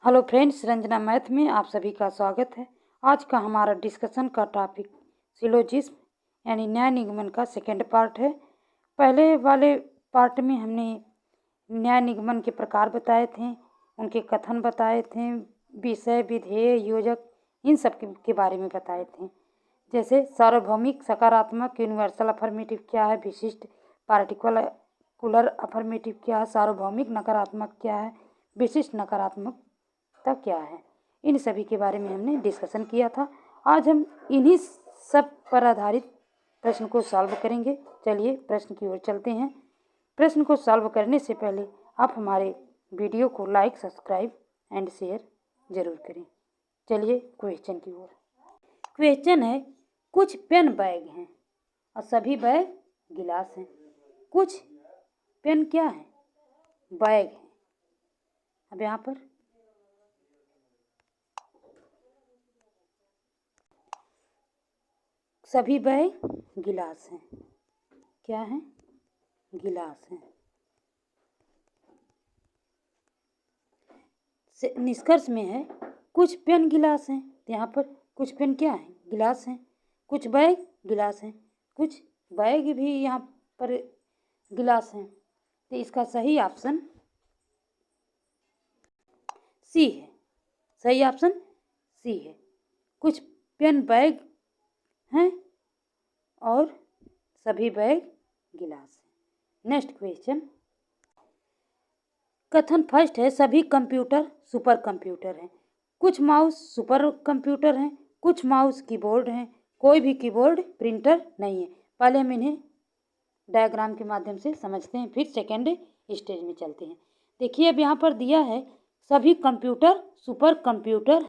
Hello friends, Ranjana math में आप सभी का स्वागत है। आज का हमारा डिस्कशन का टॉपिक सिलोजिज्म यानी न्याय निगमन का सेकेंड पार्ट है। पहले वाले पार्ट में हमने न्याय निगमन के प्रकार बताए थे, उनके कथन बताए थे, विषय, विधेय, योजक, इन सब के बारे में बताए थे। जैसे सार्वभौमिक सकारात्मक यूनिवर्सल अफर्मेटिव क्या है, विशिष्ट पार्टिकुलर अफर्मेटिव क्या है, सार्वभौमिक नकारात्मक क्या है, विशिष्ट नकारात्मक क्या है, इन सभी के बारे में हमने डिस्कशन किया था। आज हम इन्हीं सब पर आधारित प्रश्न को सॉल्व करेंगे। चलिए प्रश्न की ओर चलते हैं। प्रश्न को सॉल्व करने से पहले आप हमारे वीडियो को लाइक, सब्सक्राइब एंड शेयर जरूर करें। चलिए क्वेश्चन की ओर। क्वेश्चन है, कुछ पेन बैग हैं और सभी बैग गिलास हैं। कुछ पेन क्या है? बैग है। अब यहाँ पर सभी बैग गिलास हैं। क्या है? गिलास हैं। निष्कर्ष में है कुछ पेन गिलास हैं। यहाँ पर कुछ पेन क्या है? गिलास हैं। कुछ बैग गिलास हैं। कुछ बैग भी यहाँ पर गिलास हैं। तो इसका सही ऑप्शन सी है। सही ऑप्शन सी है। कुछ पेन बैग हैं और सभी बैग गिलास हैं। Next question. कथन फर्स्ट है, सभी कंप्यूटर सुपर कंप्यूटर हैं। कुछ माउस सुपर कंप्यूटर हैं, कुछ माउस कीबोर्ड हैं, कोई भी कीबोर्ड प्रिंटर नहीं है। पहले हम इन्हें डायग्राम के माध्यम से समझते हैं, फिर सेकेंड स्टेज में चलते हैं। देखिए अब यहाँ पर दिया है सभी कंप्यूटर सुपर कंप्यूटर,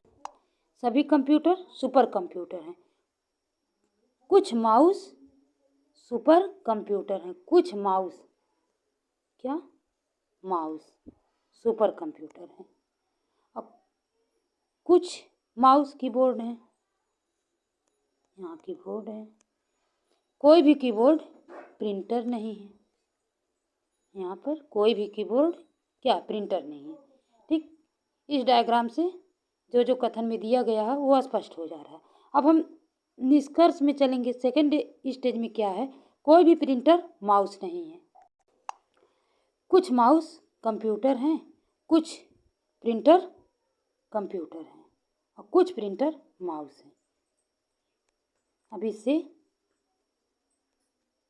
सभी कंप्यूटर सुपर कंप्यूटर हैं। कुछ माउस सुपर कंप्यूटर हैं। कुछ माउस क्या? माउस सुपर कंप्यूटर हैं। अब कुछ माउस कीबोर्ड हैं। यहाँ कीबोर्ड है। कोई भी कीबोर्ड प्रिंटर नहीं है। यहाँ पर कोई भी कीबोर्ड क्या? प्रिंटर नहीं है। ठीक, इस डायग्राम से जो जो कथन में दिया गया है वो स्पष्ट हो जा रहा है। अब हम निष्कर्ष में चलेंगे। सेकेंड स्टेज में क्या है? कोई भी प्रिंटर माउस नहीं है। कुछ माउस कंप्यूटर हैं, कुछ प्रिंटर कंप्यूटर हैं और कुछ प्रिंटर माउस हैं। अब इससे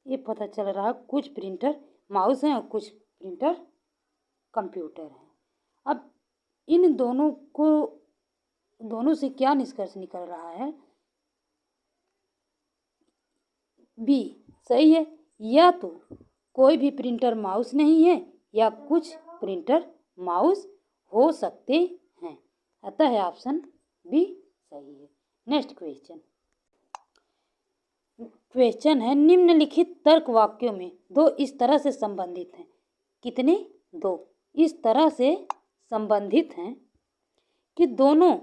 ये पता चल रहा है कुछ प्रिंटर माउस हैं और कुछ प्रिंटर कंप्यूटर हैं। अब इन दोनों से क्या निष्कर्ष निकल रहा है? बी सही है। या तो कोई भी प्रिंटर माउस नहीं है या कुछ प्रिंटर माउस हो सकते हैं। अतः ऑप्शन बी सही है। Next question. क्वेश्चन है, निम्नलिखित तर्क वाक्यों में दो इस तरह से संबंधित हैं। कितने? दो इस तरह से संबंधित हैं कि दोनों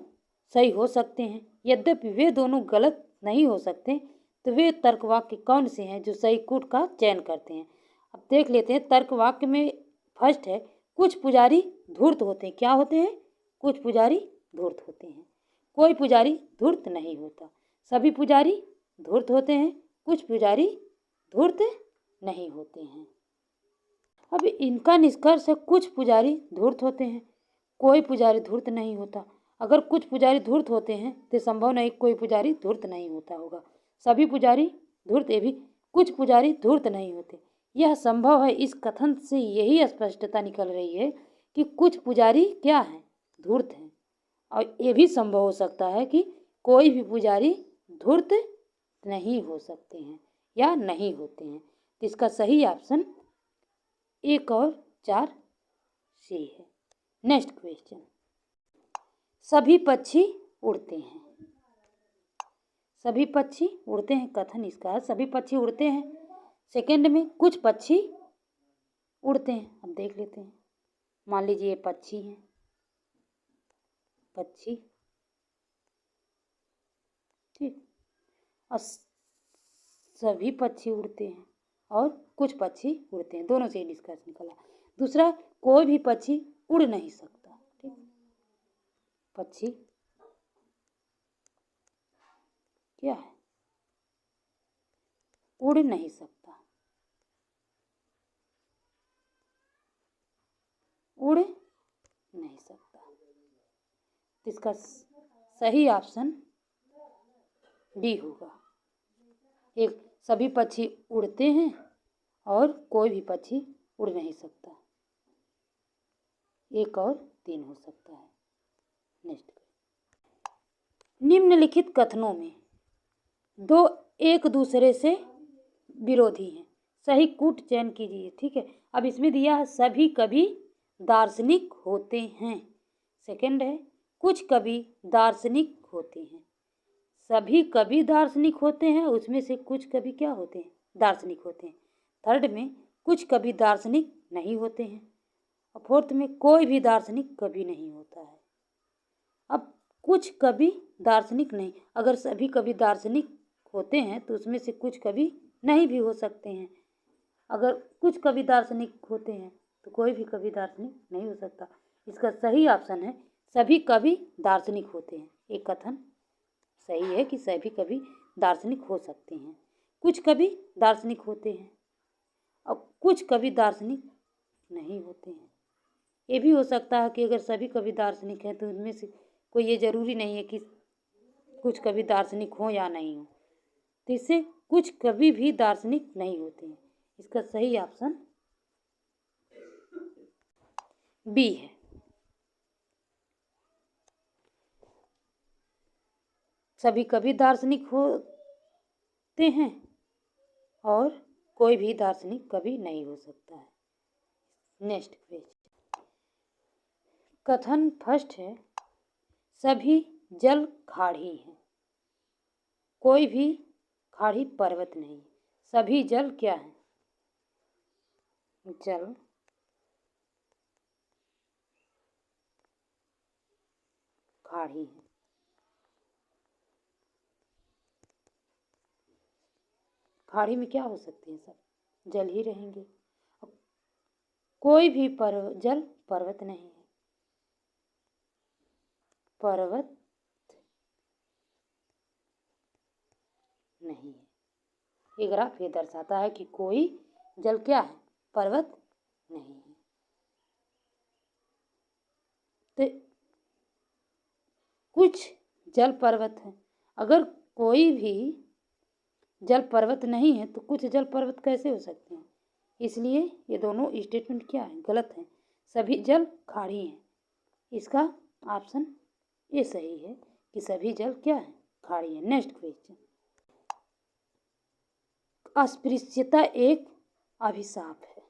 सही हो सकते हैं। यद्यपि वे दोनों गलत नहीं हो सकते, तो वे तर्क वाक्य कौन से हैं जो सही कूट का चयन करते हैं? अब देख लेते हैं। तर्क वाक्य में फर्स्ट है, कुछ पुजारी धूर्त होते हैं। क्या होते हैं? कुछ पुजारी धूर्त होते हैं। कोई पुजारी धूर्त नहीं होता। सभी पुजारी धूर्त होते हैं। कुछ पुजारी धूर्त नहीं होते हैं। अब इनका निष्कर्ष है कुछ पुजारी धूर्त होते हैं, कोई पुजारी धूर्त नहीं होता। अगर कुछ पुजारी धूर्त होते हैं तो संभव नहीं कोई पुजारी धूर्त नहीं होता होगा। सभी पुजारी धूर्त, ये भी कुछ पुजारी धूर्त नहीं होते। यह संभव है। इस कथन से यही स्पष्टता निकल रही है कि कुछ पुजारी क्या हैं? धूर्त हैं। और ये भी संभव हो सकता है कि कोई भी पुजारी धूर्त नहीं हो सकते हैं या नहीं होते हैं। तो इसका सही ऑप्शन 1 और 4 सी है। Next question. सभी पक्षी उड़ते हैं। सभी पक्षी उड़ते हैं। कथन इसका है सभी पक्षी उड़ते हैं। सेकंड में कुछ पक्षी उड़ते हैं। अब देख लेते हैं। मान लीजिए ये पक्षी हैं, पक्षी, ठीक, और सभी पक्षी उड़ते हैं और कुछ पक्षी उड़ते हैं। दोनों से निष्कर्ष निकला। दूसरा, कोई भी पक्षी उड़ नहीं सकता। ठीक, पक्षी क्या है? उड़ नहीं सकता। उड़ नहीं सकता। तो इसका सही ऑप्शन डी होगा। एक सभी पक्षी उड़ते हैं और कोई भी पक्षी उड़ नहीं सकता। 1 और 3 हो सकता है। नेक्स्ट, निम्नलिखित कथनों में दो एक दूसरे से विरोधी हैं, सही कूट चयन कीजिए। ठीक है, अब इसमें दिया है सभी कवि दार्शनिक होते हैं। सेकंड है कुछ कवि दार्शनिक होते हैं। सभी कवि दार्शनिक होते हैं, उसमें से कुछ कवि क्या होते हैं? दार्शनिक होते हैं। थर्ड में कुछ कवि दार्शनिक नहीं होते हैं। और फोर्थ में कोई भी दार्शनिक कवि नहीं होता है। अब कुछ कवि दार्शनिक नहीं, अगर सभी कवि दार्शनिक होते हैं तो उसमें से कुछ कवि नहीं भी हो सकते हैं। अगर कुछ कवि दार्शनिक होते हैं तो कोई भी कवि दार्शनिक नहीं हो सकता। इसका सही ऑप्शन है सभी कवि दार्शनिक होते हैं। एक कथन सही है कि सभी कवि दार्शनिक हो सकते हैं। कुछ कवि दार्शनिक होते हैं और कुछ कवि दार्शनिक नहीं होते हैं। ये भी हो सकता है कि अगर सभी कवि दार्शनिक हैं तो उनमें से कोई ये जरूरी नहीं है कि कुछ कवि दार्शनिक हो या नहीं हो, तो इससे कुछ कवि भी दार्शनिक नहीं होते हैं। इसका सही ऑप्शन बी है। सभी कवि दार्शनिक होते हैं और कोई भी दार्शनिक कवि नहीं हो सकता है। नेक्स्ट पेज, कथन फर्स्ट है सभी जल खाड़ी हैं, कोई भी खाड़ी पर्वत नहीं। सभी जल क्या है? जल खाड़ी है। खाड़ी में क्या हो सकते हैं? सब जल ही रहेंगे। कोई भी जल पर्वत नहीं है। पर्वत नहीं है। ये ग्राफ ये दर्शाता है कि कोई जल क्या है? पर्वत नहीं है। तो कुछ जल पर्वत है। अगर कोई भी जल पर्वत नहीं है तो कुछ जल पर्वत कैसे हो सकते हैं? इसलिए ये दोनों स्टेटमेंट क्या है? गलत है। सभी जल खाड़ी हैं। इसका ऑप्शन ये सही है कि सभी जल क्या है? खाड़ी है। नेक्स्ट क्वेश्चन, अस्पृश्यता एक अभिशाप है।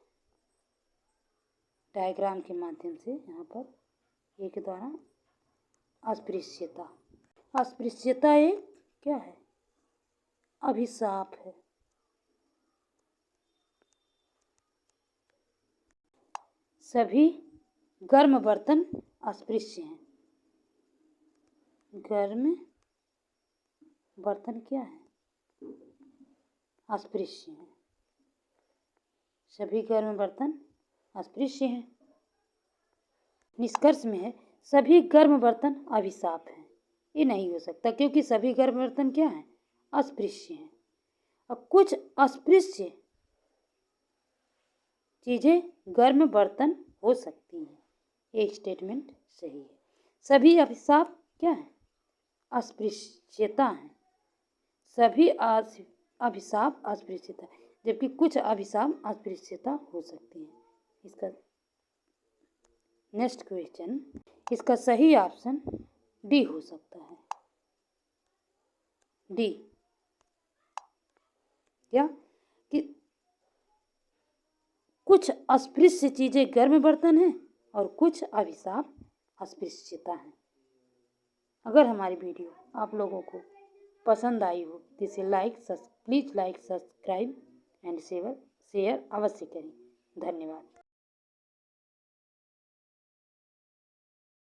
डायग्राम के माध्यम से यहाँ पर एक द्वारा अस्पृश्यता, अस्पृश्यता एक क्या है? अभिशाप है। सभी गर्म बर्तन अस्पृश्य हैं। गर्म बर्तन क्या है? अस्पृश्य हैं। सभी गर्म बर्तन अस्पृश्य हैं। निष्कर्ष में है सभी गर्म बर्तन अभिशाप हैं। ये नहीं हो सकता क्योंकि सभी गर्म बर्तन क्या हैं? अस्पृश्य हैं। अब कुछ अस्पृश्य चीज़ें गर्म बर्तन हो सकती हैं। ये स्टेटमेंट सही है। सभी अभिशाप क्या है? अस्पृश्यता है। सभी अभिशाप अस्पृश्यता, जबकि कुछ अभिशाप अस्पृश्यता हो सकती है। इसका नेक्स्ट क्वेश्चन, इसका सही ऑप्शन डी हो सकता है। डी क्या कि कुछ अस्पृश्य चीजें गर्म बर्तन हैं और कुछ अभिशाप अस्पृश्यता है। अगर हमारी वीडियो आप लोगों को पसंद आई हो तो इसे please like, subscribe and share अवश्य करें। धन्यवाद।